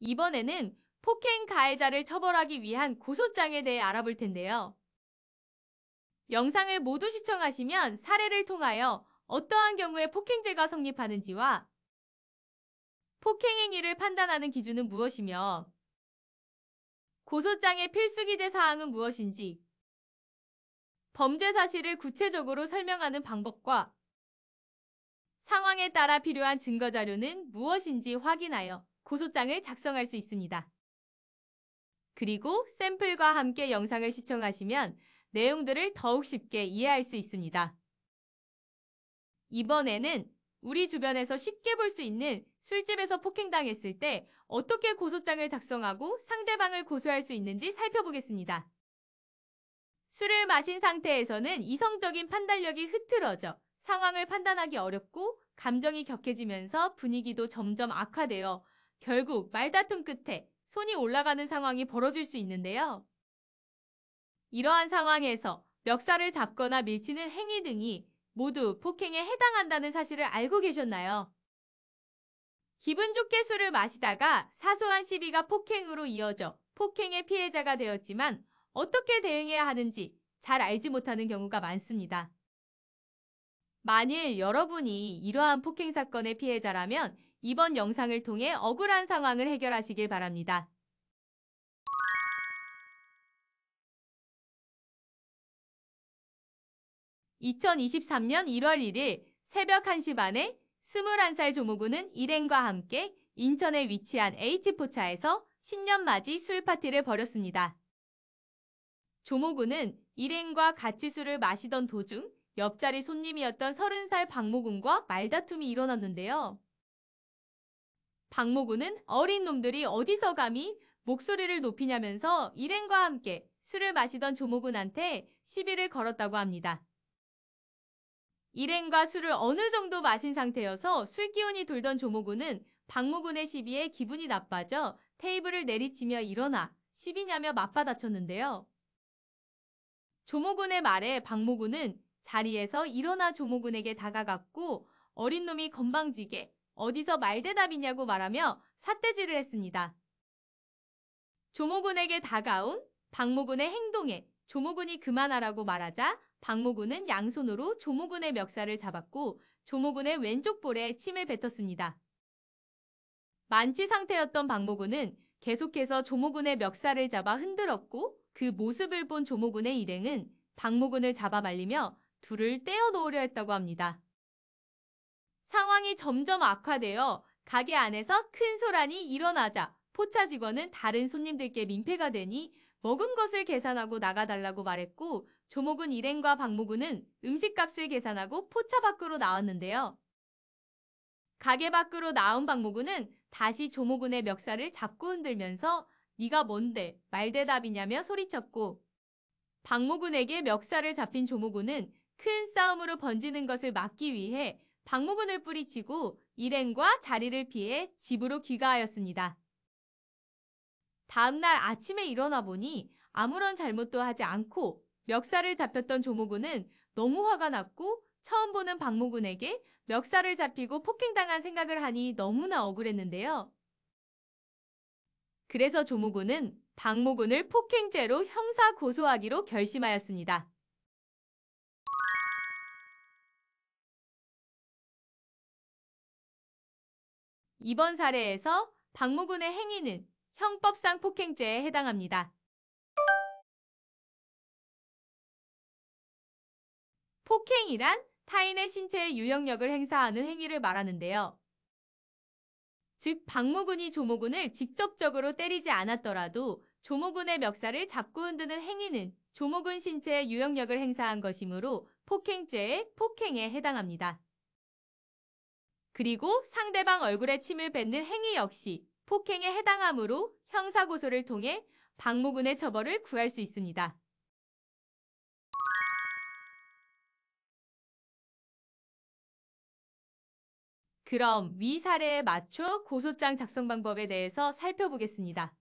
이번에는 폭행 가해자를 처벌하기 위한 고소장에 대해 알아볼 텐데요. 영상을 모두 시청하시면 사례를 통하여 어떠한 경우에 폭행죄가 성립하는지와 폭행 행위를 판단하는 기준은 무엇이며 고소장의 필수 기재 사항은 무엇인지 범죄 사실을 구체적으로 설명하는 방법과 상황에 따라 필요한 증거 자료는 무엇인지 확인하여 고소장을 작성할 수 있습니다. 그리고 샘플과 함께 영상을 시청하시면 내용들을 더욱 쉽게 이해할 수 있습니다. 이번에는 우리 주변에서 쉽게 볼 수 있는 술집에서 폭행당했을 때 어떻게 고소장을 작성하고 상대방을 고소할 수 있는지 살펴보겠습니다. 술을 마신 상태에서는 이성적인 판단력이 흐트러져 상황을 판단하기 어렵고 감정이 격해지면서 분위기도 점점 악화되어 결국 말다툼 끝에 손이 올라가는 상황이 벌어질 수 있는데요. 이러한 상황에서 멱살을 잡거나 밀치는 행위 등이 모두 폭행에 해당한다는 사실을 알고 계셨나요? 기분 좋게 술을 마시다가 사소한 시비가 폭행으로 이어져 폭행의 피해자가 되었지만 어떻게 대응해야 하는지 잘 알지 못하는 경우가 많습니다. 만일 여러분이 이러한 폭행 사건의 피해자라면 이번 영상을 통해 억울한 상황을 해결하시길 바랍니다. 2023년 1월 1일 새벽 1시 반에 21살 조모군은 일행과 함께 인천에 위치한 H포차에서 신년맞이 술파티를 벌였습니다. 조모군은 일행과 같이 술을 마시던 도중 옆자리 손님이었던 30살 박모군과 말다툼이 일어났는데요. 박모군은 어린 놈들이 어디서 감히 목소리를 높이냐면서 일행과 함께 술을 마시던 조모군한테 시비를 걸었다고 합니다. 일행과 술을 어느 정도 마신 상태여서 술기운이 돌던 조모군은 박모군의 시비에 기분이 나빠져 테이블을 내리치며 일어나 시비냐며 맞받아쳤는데요. 조모군의 말에 박모군은 자리에서 일어나 조모군에게 다가갔고 어린 놈이 건방지게 어디서 말대답이냐고 말하며 삿대질을 했습니다. 조모군에게 다가온 박모군의 행동에 조모군이 그만하라고 말하자 박모군은 양손으로 조모군의 멱살을 잡았고 조모군의 왼쪽 볼에 침을 뱉었습니다. 만취 상태였던 박모군은 계속해서 조모군의 멱살을 잡아 흔들었고 그 모습을 본 조모군의 일행은 박모군을 잡아 말리며 둘을 떼어 놓으려 했다고 합니다. 상황이 점점 악화되어 가게 안에서 큰 소란이 일어나자 포차 직원은 다른 손님들께 민폐가 되니 먹은 것을 계산하고 나가달라고 말했고 조모군 일행과 박모군은 음식값을 계산하고 포차 밖으로 나왔는데요. 가게 밖으로 나온 박모군은 다시 조모군의 멱살을 잡고 흔들면서 네가 뭔데 말대답이냐며 소리쳤고 박모군에게 멱살을 잡힌 조모군은 큰 싸움으로 번지는 것을 막기 위해 박모군을 뿌리치고 일행과 자리를 피해 집으로 귀가하였습니다. 다음날 아침에 일어나 보니 아무런 잘못도 하지 않고 멱살을 잡혔던 조모군은 너무 화가 났고 처음 보는 박모군에게 멱살을 잡히고 폭행당한 생각을 하니 너무나 억울했는데요. 그래서 조모군은 박모군을 폭행죄로 형사 고소하기로 결심하였습니다. 이번 사례에서 박모군의 행위는 형법상 폭행죄에 해당합니다. 폭행이란 타인의 신체에 유형력을 행사하는 행위를 말하는데요. 즉 박모군이 조모군을 직접적으로 때리지 않았더라도 조모군의 멱살을 잡고 흔드는 행위는 조모군 신체에 유형력을 행사한 것이므로 폭행죄의 폭행에 해당합니다. 그리고 상대방 얼굴에 침을 뱉는 행위 역시 폭행에 해당하므로 형사고소를 통해 박모군의 처벌을 구할 수 있습니다. 그럼 위 사례에 맞춰 고소장 작성 방법에 대해서 살펴보겠습니다.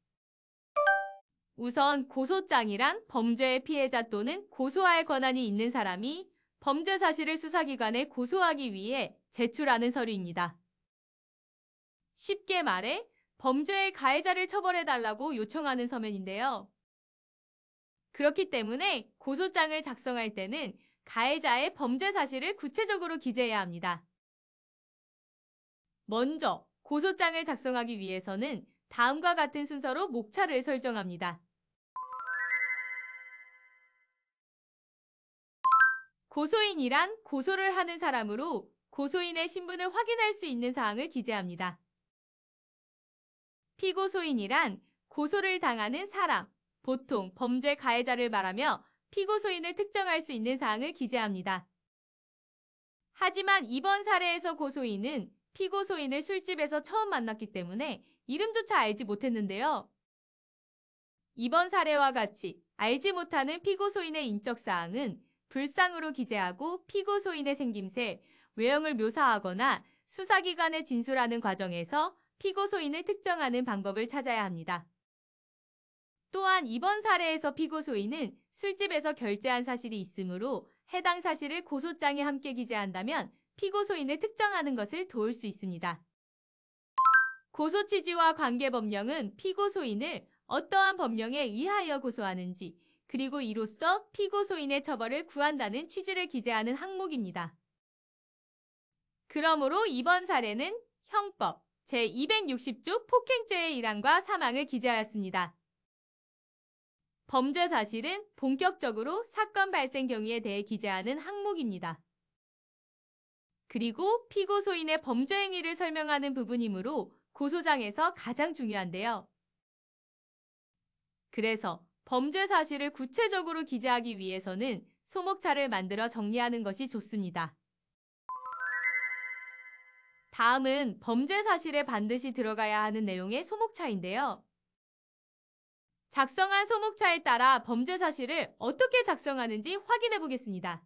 우선 고소장이란 범죄의 피해자 또는 고소할 권한이 있는 사람이 범죄 사실을 수사기관에 고소하기 위해 제출하는 서류입니다. 쉽게 말해 범죄의 가해자를 처벌해달라고 요청하는 서면인데요. 그렇기 때문에 고소장을 작성할 때는 가해자의 범죄 사실을 구체적으로 기재해야 합니다. 먼저 고소장을 작성하기 위해서는 다음과 같은 순서로 목차를 설정합니다. 고소인이란 고소를 하는 사람으로 고소인의 신분을 확인할 수 있는 사항을 기재합니다. 피고소인이란 고소를 당하는 사람, 보통 범죄 가해자를 말하며 피고소인을 특정할 수 있는 사항을 기재합니다. 하지만 이번 사례에서 고소인은 피고소인을 술집에서 처음 만났기 때문에 이름조차 알지 못했는데요. 이번 사례와 같이 알지 못하는 피고소인의 인적사항은 불상으로 기재하고 피고소인의 생김새, 외형을 묘사하거나 수사기관에 진술하는 과정에서 피고소인을 특정하는 방법을 찾아야 합니다. 또한 이번 사례에서 피고소인은 술집에서 결제한 사실이 있으므로 해당 사실을 고소장에 함께 기재한다면 피고소인을 특정하는 것을 도울 수 있습니다. 고소 취지와 관계 법령은 피고소인을 어떠한 법령에 의하여 고소하는지, 그리고 이로써 피고소인의 처벌을 구한다는 취지를 기재하는 항목입니다. 그러므로 이번 사례는 형법 제260조 폭행죄의 일환과 사망을 기재하였습니다. 범죄 사실은 본격적으로 사건 발생 경위에 대해 기재하는 항목입니다. 그리고 피고소인의 범죄 행위를 설명하는 부분이므로 고소장에서 가장 중요한데요. 그래서 범죄 사실을 구체적으로 기재하기 위해서는 소목차를 만들어 정리하는 것이 좋습니다. 다음은 범죄 사실에 반드시 들어가야 하는 내용의 소목차인데요. 작성한 소목차에 따라 범죄 사실을 어떻게 작성하는지 확인해 보겠습니다.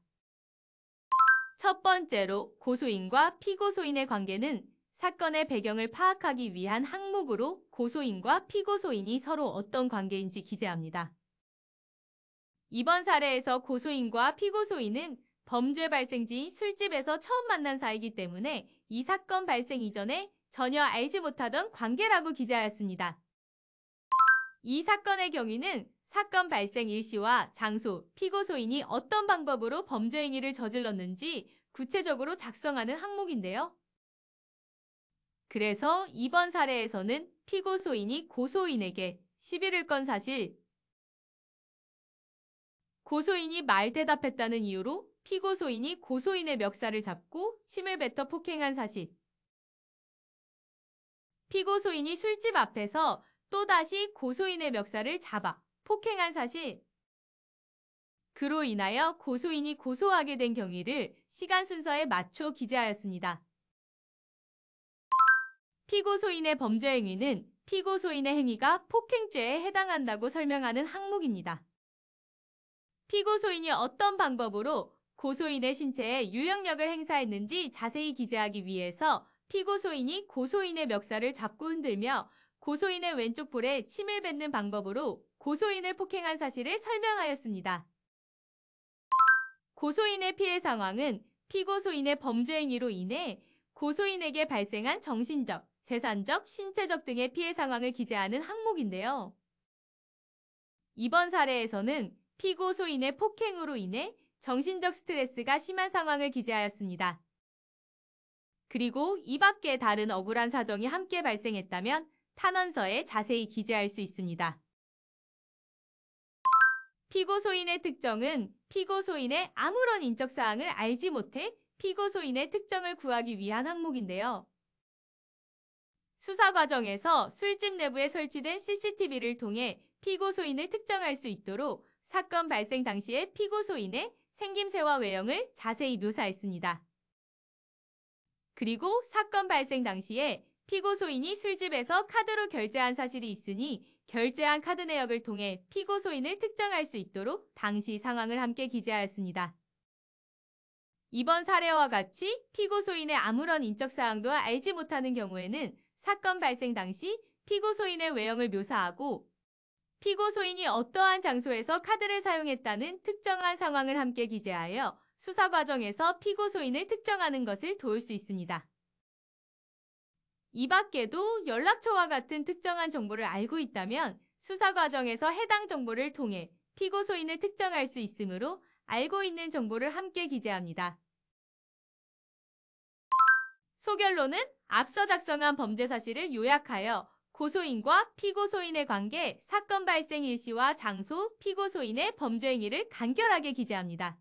첫 번째로 고소인과 피고소인의 관계는 사건의 배경을 파악하기 위한 항목으로 고소인과 피고소인이 서로 어떤 관계인지 기재합니다. 이번 사례에서 고소인과 피고소인은 범죄 발생지인 술집에서 처음 만난 사이이기 때문에 이 사건 발생 이전에 전혀 알지 못하던 관계라고 기재하였습니다. 이 사건의 경위는 사건 발생 일시와 장소, 피고소인이 어떤 방법으로 범죄 행위를 저질렀는지 구체적으로 작성하는 항목인데요. 그래서 이번 사례에서는 피고소인이 고소인에게 시비를 건 사실, 고소인이 말 대답했다는 이유로 피고소인이 고소인의 멱살을 잡고 침을 뱉어 폭행한 사실, 피고소인이 술집 앞에서 또다시 고소인의 멱살을 잡아 폭행한 사실, 그로 인하여 고소인이 고소하게 된 경위를 시간 순서에 맞춰 기재하였습니다. 피고소인의 범죄 행위는 피고소인의 행위가 폭행죄에 해당한다고 설명하는 항목입니다. 피고소인이 어떤 방법으로 고소인의 신체에 유형력을 행사했는지 자세히 기재하기 위해서 피고소인이 고소인의 멱살을 잡고 흔들며 고소인의 왼쪽 볼에 침을 뱉는 방법으로 고소인을 폭행한 사실을 설명하였습니다. 고소인의 피해 상황은 피고소인의 범죄 행위로 인해 고소인에게 발생한 정신적, 재산적, 신체적 등의 피해 상황을 기재하는 항목인데요. 이번 사례에서는 피고소인의 폭행으로 인해 정신적 스트레스가 심한 상황을 기재하였습니다. 그리고 이 밖에 다른 억울한 사정이 함께 발생했다면 탄원서에 자세히 기재할 수 있습니다. 피고소인의 특정은 피고소인의 아무런 인적사항을 알지 못해 피고소인의 특정을 구하기 위한 항목인데요. 수사 과정에서 술집 내부에 설치된 CCTV를 통해 피고소인을 특정할 수 있도록 사건 발생 당시에 피고소인의 생김새와 외형을 자세히 묘사했습니다. 그리고 사건 발생 당시에 피고소인이 술집에서 카드로 결제한 사실이 있으니 결제한 카드 내역을 통해 피고소인을 특정할 수 있도록 당시 상황을 함께 기재하였습니다. 이번 사례와 같이 피고소인의 아무런 인적사항도 알지 못하는 경우에는 사건 발생 당시 피고소인의 외형을 묘사하고 피고소인이 어떠한 장소에서 카드를 사용했다는 특정한 상황을 함께 기재하여 수사 과정에서 피고소인을 특정하는 것을 도울 수 있습니다. 이 밖에도 연락처와 같은 특정한 정보를 알고 있다면 수사 과정에서 해당 정보를 통해 피고 소인을 특정할 수 있으므로 알고 있는 정보를 함께 기재합니다. 소결로는 앞서 작성한 범죄 사실을 요약하여 고소인과 피고 소인의 관계, 사건 발생 일시와 장소, 피고 소인의 범죄 행위를 간결하게 기재합니다.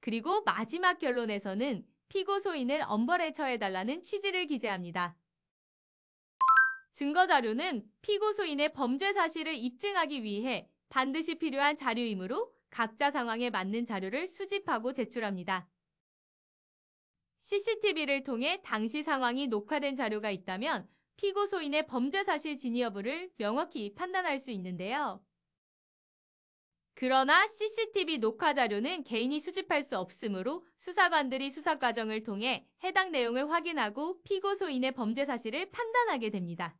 그리고 마지막 결론에서는 피고 소인을 엄벌에 처해달라는 취지를 기재합니다. 증거 자료는 피고 소인의 범죄 사실을 입증하기 위해 반드시 필요한 자료이므로 각자 상황에 맞는 자료를 수집하고 제출합니다. CCTV를 통해 당시 상황이 녹화된 자료가 있다면 피고 소인의 범죄 사실 진위 여부를 명확히 판단할 수 있는데요. 그러나 CCTV 녹화 자료는 개인이 수집할 수 없으므로 수사관들이 수사 과정을 통해 해당 내용을 확인하고 피고 소인의 범죄 사실을 판단하게 됩니다.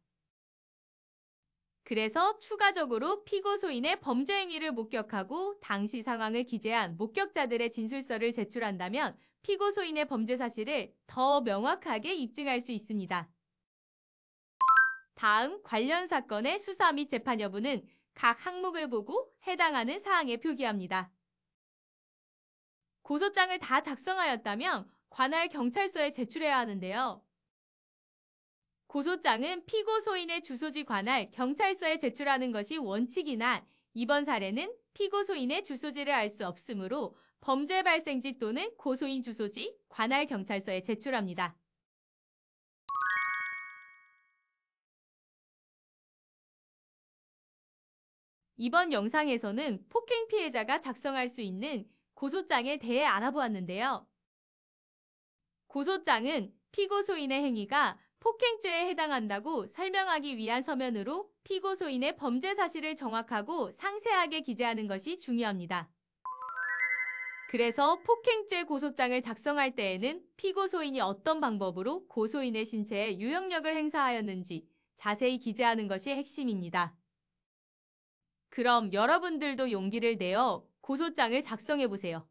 그래서 추가적으로 피고 소인의 범죄 행위를 목격하고 당시 상황을 기재한 목격자들의 진술서를 제출한다면 피고 소인의 범죄 사실을 더 명확하게 입증할 수 있습니다. 다음 관련 사건의 수사 및 재판 여부는 각 항목을 보고 해당하는 사항에 표기합니다. 고소장을 다 작성하였다면 관할 경찰서에 제출해야 하는데요. 고소장은 피고 소인의 주소지 관할 경찰서에 제출하는 것이 원칙이나 이번 사례는 피고 소인의 주소지를 알 수 없으므로 범죄 발생지 또는 고소인 주소지 관할 경찰서에 제출합니다. 이번 영상에서는 폭행 피해자가 작성할 수 있는 고소장에 대해 알아보았는데요. 고소장은 피고 소인의 행위가 폭행죄에 해당한다고 설명하기 위한 서면으로 피고 소인의 범죄 사실을 정확하고 상세하게 기재하는 것이 중요합니다. 그래서 폭행죄 고소장을 작성할 때에는 피고 소인이 어떤 방법으로 고소인의 신체에 유형력을 행사하였는지 자세히 기재하는 것이 핵심입니다. 그럼 여러분들도 용기를 내어 고소장을 작성해보세요.